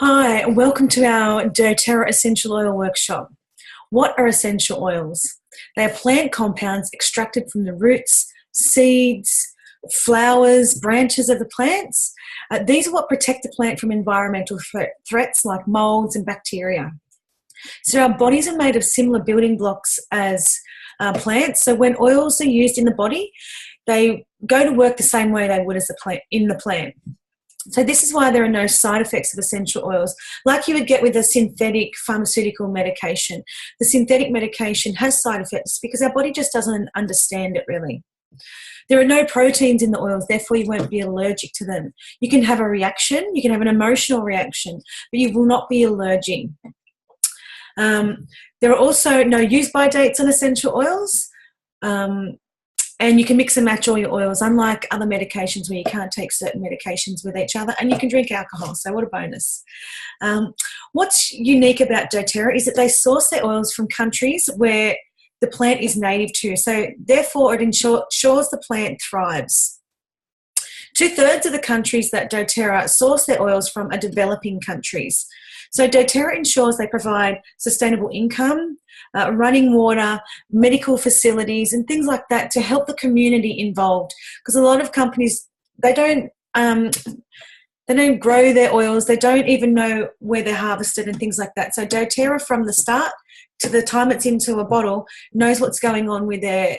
Hi, and welcome to our dōTERRA essential oil workshop. What are essential oils? They are plant compounds extracted from the roots, seeds, flowers, branches of the plants. These are what protect the plant from environmental threats like molds and bacteria. So our bodies are made of similar building blocks as plants. So when oils are used in the body, they go to work the same way they would as in the plant. So this is why there are no side effects of essential oils, like you would get with a synthetic pharmaceutical medication. The synthetic medication has side effects because our body just doesn't understand it really. There are no proteins in the oils, therefore you won't be allergic to them. You can have a reaction, you can have an emotional reaction, but you will not be allergic. There are also no use-by dates on essential oils. And you can mix and match all your oils, unlike other medications where you can't take certain medications with each other, and you can drink alcohol, so what a bonus. What's unique about dōTERRA is that they source their oils from countries where the plant is native to, so therefore it ensures the plant thrives. 2/3 of the countries that dōTERRA source their oils from are developing countries. So dōTERRA ensures they provide sustainable income, running water, medical facilities and things like that to help the community involved, because a lot of companies, they don't grow their oils, they don't even know where they're harvested and things like that. So dōTERRA from the start to the time it's into a bottle knows what's going on with their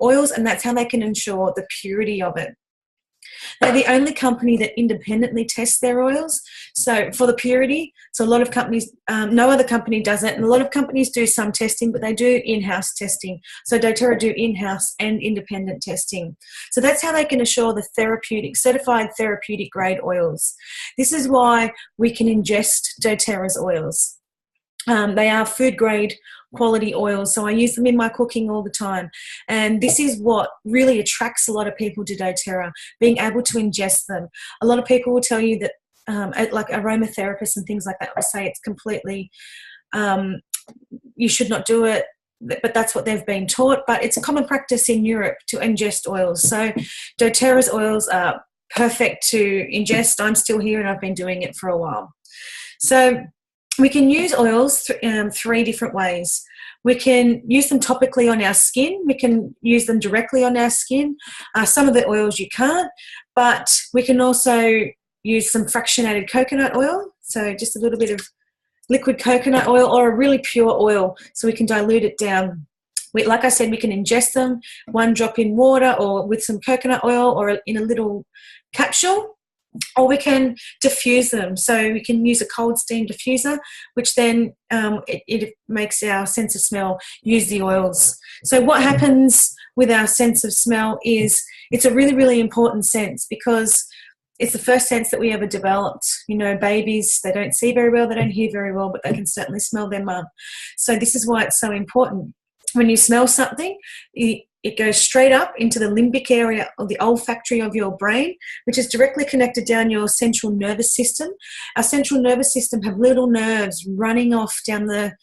oils, and that's how they can ensure the purity of it. They're the only company that independently tests their oils, so for the purity. So a lot of companies, no other company does it, and a lot of companies do some testing, but they do in-house testing. So dōTERRA do in-house and independent testing. So that's how they can assure the certified therapeutic grade oils. This is why we can ingest dōTERRA's oils. They are food grade quality oils, so I use them in my cooking all the time, and this is what really attracts a lot of people to dōTERRA, being able to ingest them. A lot of people will tell you that like aromatherapists and things like that will say it's completely you should not do it, but that's what they've been taught. But it's a common practice in Europe to ingest oils, so dōTERRA's oils are perfect to ingest. I'm still here and I've been doing it for a while. So we can use oils 3 different ways. We can use them topically on our skin. We can use them directly on our skin. Some of the oils you can't, but we can also use some fractionated coconut oil, so just a little bit of liquid coconut oil, or a really pure oil, so we can dilute it down. Like I said, we can ingest them, 1 drop in water or with some coconut oil or in a little capsule. Or we can diffuse them, so we can use a cold steam diffuser, which then it makes our sense of smell use the oils. So what happens with our sense of smell is it's a really, really important sense, because it's the first sense that we ever developed. You know, babies, they don't see very well, they don't hear very well, but they can certainly smell their mum. So this is why it's so important. When you smell something, it goes straight up into the limbic area of the olfactory of your brain, which is directly connected down your central nervous system. Our central nervous system have little nerves running off down the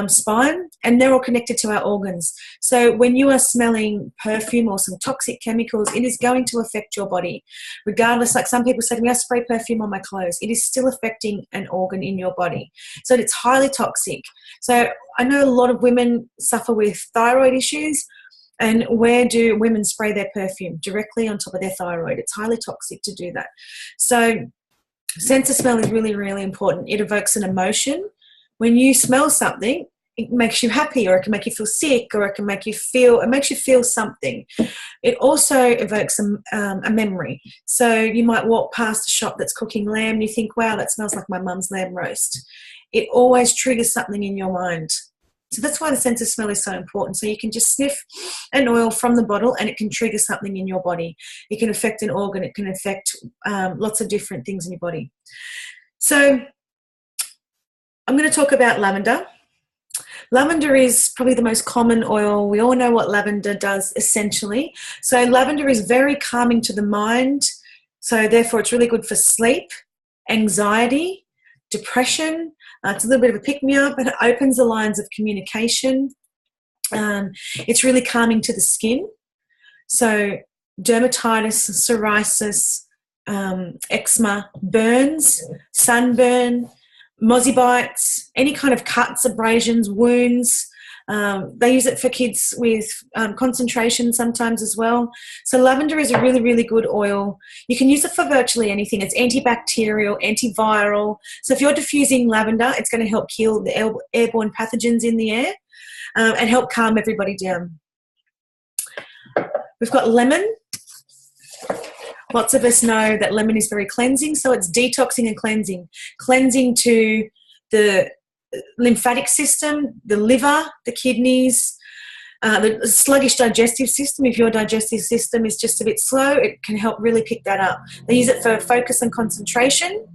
spine, and they're all connected to our organs. So when you are smelling perfume or some toxic chemicals, it is going to affect your body. Regardless, like some people say to me, I spray perfume on my clothes. It is still affecting an organ in your body. So it's highly toxic. So I know a lot of women suffer with thyroid issues. And where do women spray their perfume? Directly on top of their thyroid. It's highly toxic to do that. So sense of smell is really, really important. It evokes an emotion. When you smell something, it makes you happy, or it can make you feel sick, or it makes you feel something. It also evokes a memory. So you might walk past a shop that's cooking lamb and you think, wow, that smells like my mum's lamb roast. It always triggers something in your mind. So that's why the sense of smell is so important. So you can just sniff an oil from the bottle and it can trigger something in your body. It can affect an organ. It can affect lots of different things in your body. So I'm going to talk about lavender. Lavender is probably the most common oil. We all know what lavender does essentially. So lavender is very calming to the mind. So therefore it's really good for sleep, anxiety, depression. It's a little bit of a pick-me-up, and it opens the lines of communication. It's really calming to the skin. So dermatitis, psoriasis, eczema, burns, sunburn, mozzie bites, any kind of cuts, abrasions, wounds. They use it for kids with concentration sometimes as well. So lavender is a really, really good oil. You can use it for virtually anything. It's antibacterial, antiviral. So if you're diffusing lavender, it's going to help kill the airborne pathogens in the air and help calm everybody down. We've got lemon. Lots of us know that lemon is very cleansing, so it's detoxing and cleansing. Cleansing to the lymphatic system, the liver, the kidneys, the sluggish digestive system. If your digestive system is just a bit slow, it can help really pick that up. They use it for focus and concentration.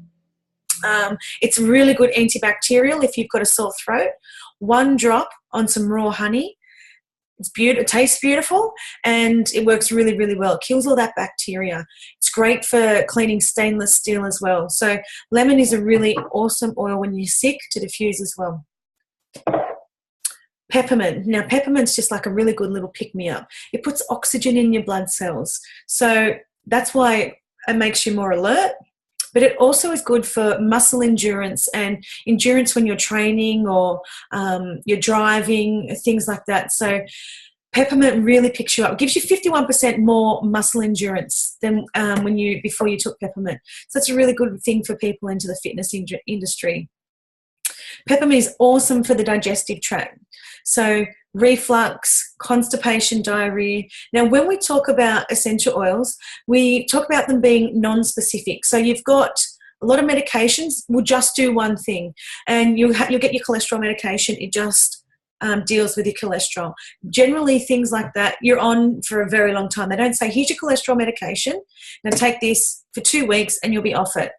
It's really good antibacterial if you've got a sore throat. 1 drop on some raw honey. It's beautiful. It tastes beautiful, and it works really, really well. It kills all that bacteria. It's great for cleaning stainless steel as well. So lemon is a really awesome oil when you're sick to diffuse as well. Peppermint. Now, peppermint's just like a really good little pick-me-up. It puts oxygen in your blood cells. So that's why it makes you more alert. But it also is good for muscle endurance and endurance when you're training or you're driving, things like that. So peppermint really picks you up. It gives you 51% more muscle endurance than before you took peppermint. So it's a really good thing for people into the fitness industry. Peppermint is awesome for the digestive tract. So reflux, constipation, diarrhea. Now, when we talk about essential oils, we talk about them being non-specific. So you've got a lot of medications will just do one thing, and you'll get your cholesterol medication. It just deals with your cholesterol. Generally, things like that, you're on for a very long time. They don't say, here's your cholesterol medication. Now take this for 2 weeks and you'll be off it.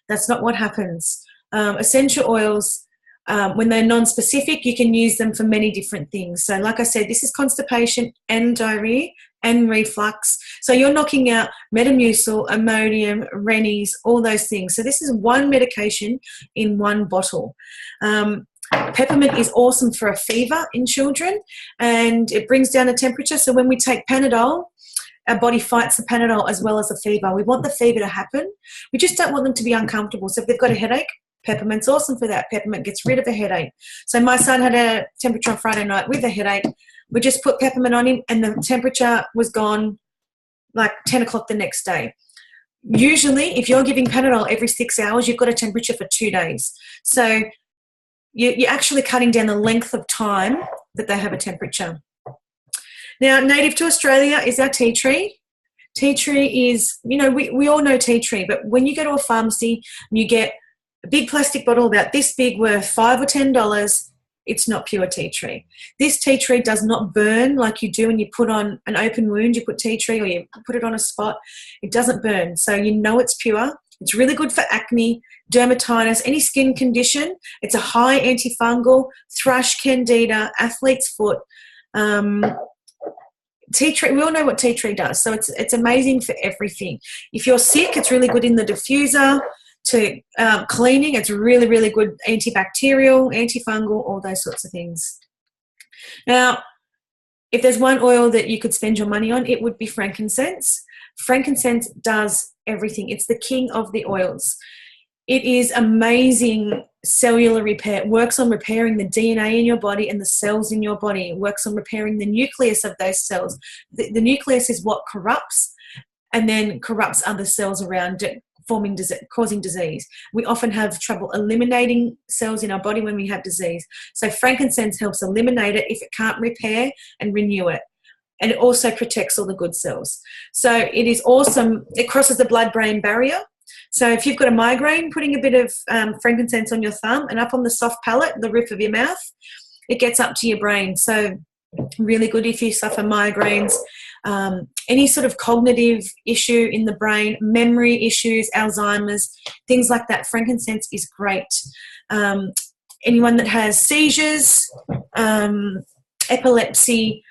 That's not what happens. Essential oils, when they're non-specific, you can use them for many different things. So like I said, this is constipation and diarrhea and reflux. So you're knocking out Metamucil, Imodium, Rennies, all those things. So this is one medication in one bottle. Peppermint is awesome for a fever in children, and it brings down the temperature. So when we take Panadol, our body fights the Panadol as well as the fever. We want the fever to happen. We just don't want them to be uncomfortable. So if they've got a headache, peppermint's awesome for that. Peppermint gets rid of a headache. So my son had a temperature on Friday night with a headache. We just put peppermint on him and the temperature was gone like 10 o'clock the next day. Usually, if you're giving Panadol every 6 hours, you've got a temperature for 2 days. So you're actually cutting down the length of time that they have a temperature. Now, native to Australia is our tea tree. Tea tree is, we all know tea tree, but when you go to a pharmacy and you get a big plastic bottle about this big worth $5 or $10, it's not pure tea tree. This tea tree does not burn like you do when you put on an open wound, you put tea tree or you put it on a spot. It doesn't burn, so you know it's pure. It's really good for acne, dermatitis, any skin condition. It's a high antifungal, thrush, candida, athlete's foot. Tea tree, we all know what tea tree does, so it's amazing for everything. If you're sick, it's really good in the diffuser. To cleaning, it's really, really good antibacterial, antifungal, all those sorts of things. Now, if there's one oil that you could spend your money on, it would be frankincense. Frankincense does everything. It's the king of the oils. It is amazing cellular repair. It works on repairing the DNA in your body and the cells in your body. It works on repairing the nucleus of those cells. The nucleus is what corrupts and then corrupts other cells around it, causing disease. We often have trouble eliminating cells in our body when we have disease. So frankincense helps eliminate it if it can't repair and renew it. And it also protects all the good cells. So it is awesome. It crosses the blood-brain barrier. So if you've got a migraine, putting a bit of frankincense on your thumb and up on the soft palate, the roof of your mouth, it gets up to your brain. So really good if you suffer migraines. Any sort of cognitive issue in the brain, memory issues, Alzheimer's, things like that. Frankincense is great. Anyone that has seizures, epilepsy,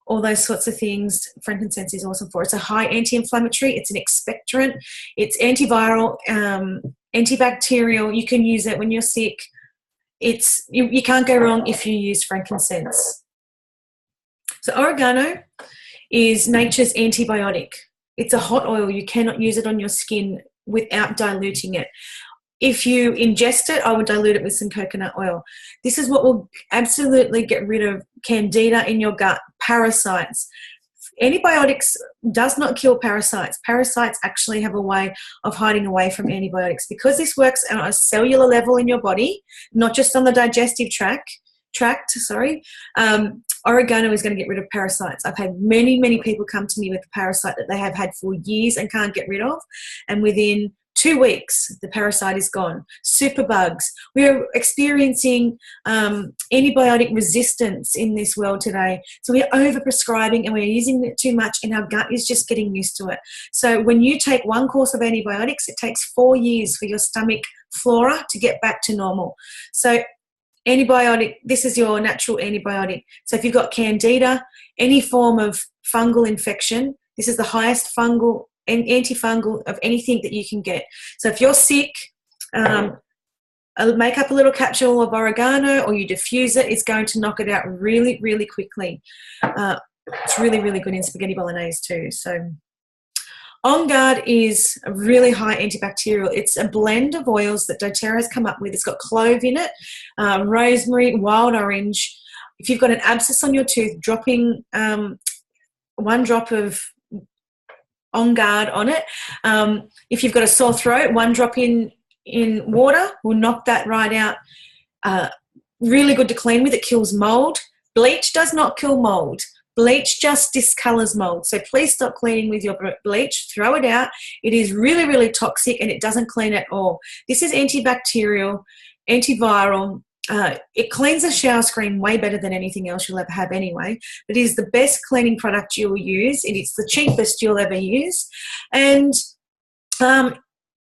all those sorts of things, frankincense is awesome for. It's a high anti-inflammatory. It's an expectorant. It's antiviral, antibacterial. You can use it when you're sick. You can't go wrong if you use frankincense. So oregano is nature's antibiotic. It's a hot oil. You cannot use it on your skin without diluting it. if you ingest it, I would dilute it with some coconut oil. This is what will absolutely get rid of candida in your gut, parasites. Antibiotics does not kill parasites. Parasites actually have a way of hiding away from antibiotics. Because this works on a cellular level in your body, not just on the digestive tract, oregano is going to get rid of parasites. I've had many people come to me with a parasite that they have had for years and can't get rid of, and within 2 weeks the parasite is gone. Superbugs. We're experiencing antibiotic resistance in this world today. So we're overprescribing and we're using it too much, and our gut is just getting used to it. So when you take one course of antibiotics, it takes 4 years for your stomach flora to get back to normal. So antibiotic, this is your natural antibiotic. So if you've got candida, any form of fungal infection, this is the highest fungal and antifungal of anything that you can get. So if you're sick, make up a little capsule of oregano, or you diffuse it. It's going to knock it out really quickly. It's really good in spaghetti bolognese too. So On Guard is a really high antibacterial. It's a blend of oils that doTERRA has come up with. It's got clove in it, rosemary, wild orange. If you've got an abscess on your tooth, dropping 1 drop of On Guard on it. If you've got a sore throat, 1 drop in water will knock that right out. Really good to clean with. It kills mold. Bleach does not kill mold. Bleach just discolors mold. So please stop cleaning with your bleach. Throw it out. It is really toxic, and it doesn't clean at all. This is antibacterial, antiviral. It cleans the shower screen way better than anything else you'll ever have anyway. But it is the best cleaning product you'll use. It's the cheapest you'll ever use. And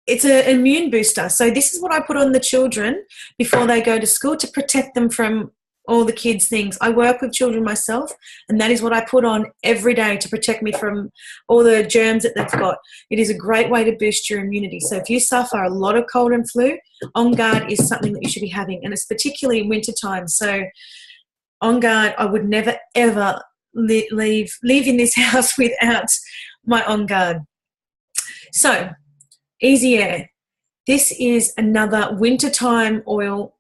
it's an immune booster. So this is what I put on the children before they go to school to protect them from all the kids' things. I work with children myself, and that is what I put on every day to protect me from all the germs that they've got. It is a great way to boost your immunity. So if you suffer a lot of cold and flu, On Guard is something that you should be having, and it's particularly in winter time. So On Guard, I would never ever leave in this house without my On Guard. So Easy Air. This is another wintertime oil.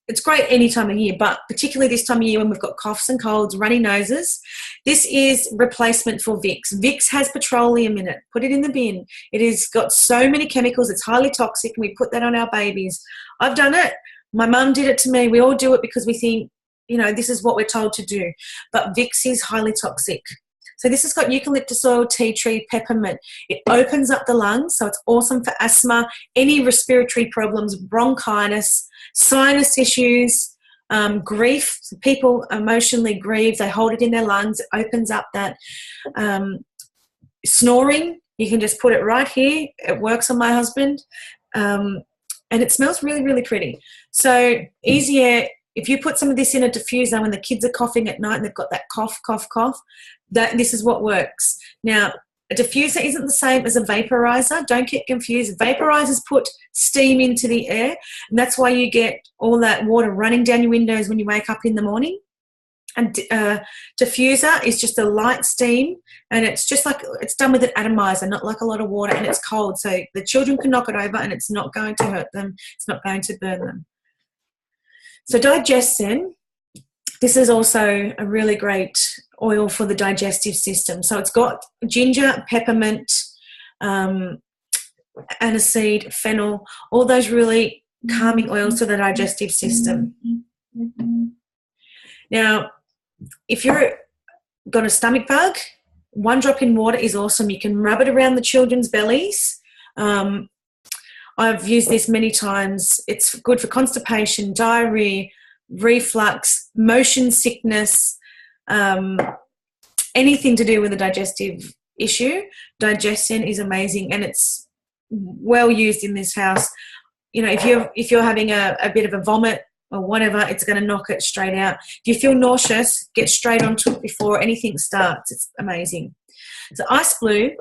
It's great any time of year, but particularly this time of year when we've got coughs and colds, runny noses. This is replacement for Vicks. Vicks has petroleum in it. Put it in the bin. It has got so many chemicals. It's highly toxic, and we put that on our babies. I've done it. My mum did it to me. We all do it because we think, this is what we're told to do. But Vicks is highly toxic. So this has got eucalyptus oil, tea tree, peppermint. It opens up the lungs, so it's awesome for asthma, any respiratory problems, bronchitis, sinus issues, grief. So people emotionally grieve, they hold it in their lungs. It opens up that snoring. You can just put it right here. It works on my husband. And it smells really pretty. So Easy Air, if you put some of this in a diffuser when the kids are coughing at night and they've got that cough, this is what works. Now, a diffuser isn't the same as a vaporizer. Don't get confused. Vaporizers put steam into the air, and that's why you get all that water running down your windows when you wake up in the morning. And diffuser is just a light steam, and it's just like it's done with an atomizer, not like a lot of water, and it's cold. So the children can knock it over, and it's not going to hurt them. It's not going to burn them. So Digestin, this is also a really great oil for the digestive system. So it's got ginger, peppermint, aniseed, fennel, all those really calming oils to the digestive system. Now, if you've got a stomach bug, 1 drop in water is awesome. You can rub it around the children's bellies. I've used this many times. It's good for constipation, diarrhea, reflux, motion sickness, anything to do with a digestive issue. Digestin is amazing, and it's well used in this house. If you're having a bit of a vomit or whatever, it's going to knock it straight out. If you feel nauseous, get straight onto it before anything starts. It's amazing. So Ice Blue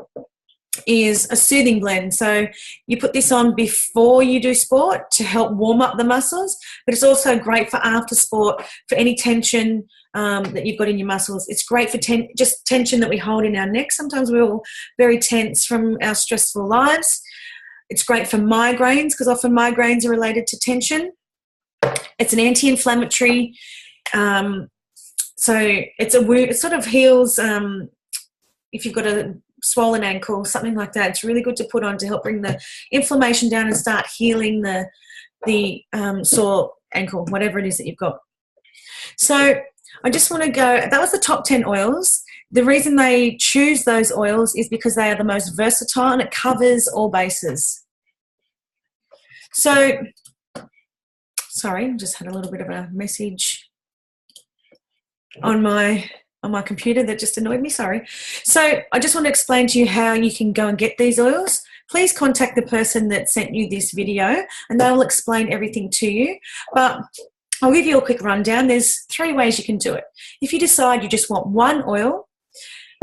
is a soothing blend. So you put this on before you do sport to help warm up the muscles, but it's also great for after sport, for any tension that you've got in your muscles. It's great for just tension that we hold in our neck. Sometimes we're all very tense from our stressful lives. It's great for migraines because often migraines are related to tension. It's an anti-inflammatory. So it's a wound. It sort of heals if you've got a swollen ankle, something like that. It's really good to put on to help bring the inflammation down and start healing the sore ankle, whatever it is that you've got. So I just want to go, that was the top 10 oils. The reason they choose those oils is because they are the most versatile and it covers all bases. So, sorry, just had a little bit of a message on my computer that just annoyed me, sorry. So I just want to explain to you how you can go and get these oils. Please contact the person that sent you this video and they will explain everything to you. But I'll give you a quick rundown. There's 3 ways you can do it. If you decide you just want one oil,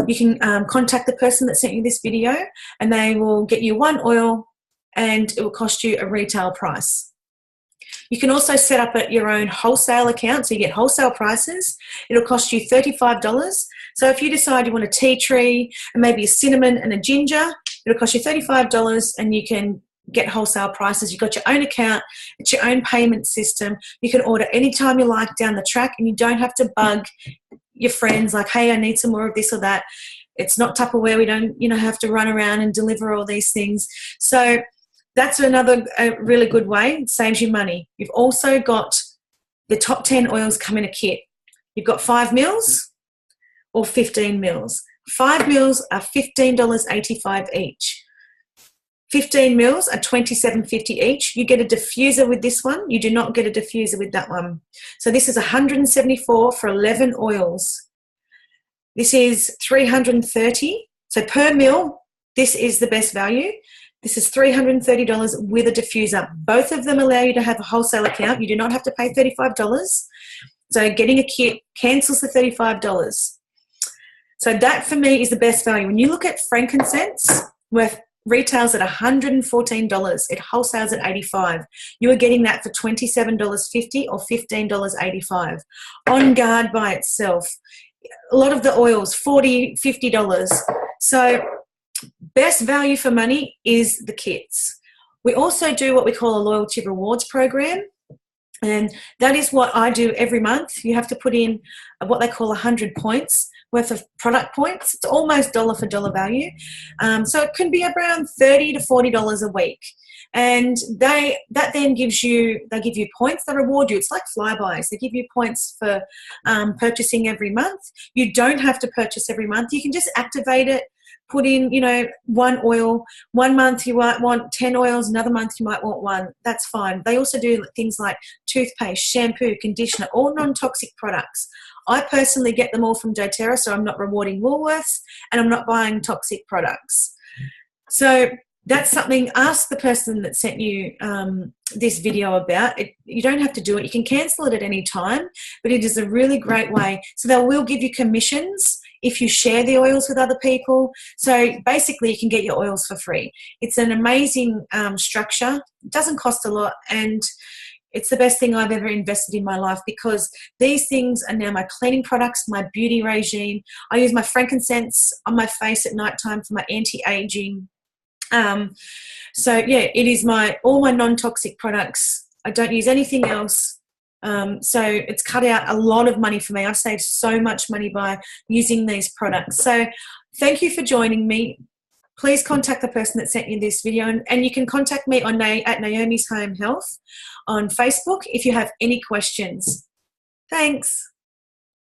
you can contact the person that sent you this video and they will get you one oil and it will cost you a retail price. You can also set up your own wholesale account, so you get wholesale prices. It'll cost you $35. So if you decide you want a tea tree and maybe a cinnamon and a ginger, it'll cost you $35 and you can get wholesale prices. You've got your own account, it's your own payment system. You can order anytime you like down the track and you don't have to bug your friends like, hey, I need some more of this or that. It's not Tupperware. We don't, have to run around and deliver all these things. So that's another really good way. It saves you money. You've also got the top 10 oils come in a kit. You've got 5 mils or 15 mils. 5 mils are $15.85 each. 15 mils are $27.50 each. You get a diffuser with this one. You do not get a diffuser with that one. So this is $174 for 11 oils. This is $330. So per mil, this is the best value. This is $330 with a diffuser. Both of them allow you to have a wholesale account. You do not have to pay $35. So getting a kit cancels the $35. So that for me is the best value. When you look at frankincense, where retails at $114, it wholesales at $85. You are getting that for $27.50 or $15.85. On Guard by itself, a lot of the oils, $40, $50. So best value for money is the kits. We also do what we call a loyalty rewards program, and that is what I do every month. You have to put in what they call 100 points worth of product points. It's almost dollar for dollar value. So it can be around $30 to $40 a week. And that then gives you, they give you points, they reward you. It's like flybys. They give you points for purchasing every month. You don't have to purchase every month. You can just activate it, put in, one oil. One month you might want 10 oils, another month you might want 1. That's fine. They also do things like toothpaste, shampoo, conditioner, all non-toxic products. I personally get them all from dōTERRA, so I'm not rewarding Woolworths and I'm not buying toxic products. So that's something, ask the person that sent you this video about it. You don't have to do it. You can cancel it at any time, but it is a really great way. So they will give you commissions if you share the oils with other people. So basically you can get your oils for free. It's an amazing structure. It doesn't cost a lot, and it's the best thing I've ever invested in my life because these things are now my cleaning products, my beauty regime. I use my frankincense on my face at nighttime for my anti-aging. So yeah, it is all my non-toxic products. I don't use anything else. So it's cut out a lot of money for me. I've saved so much money by using these products. So thank you for joining me. Please contact the person that sent you this video, and you can contact me at Naomi's Home Health on Facebook if you have any questions. Thanks.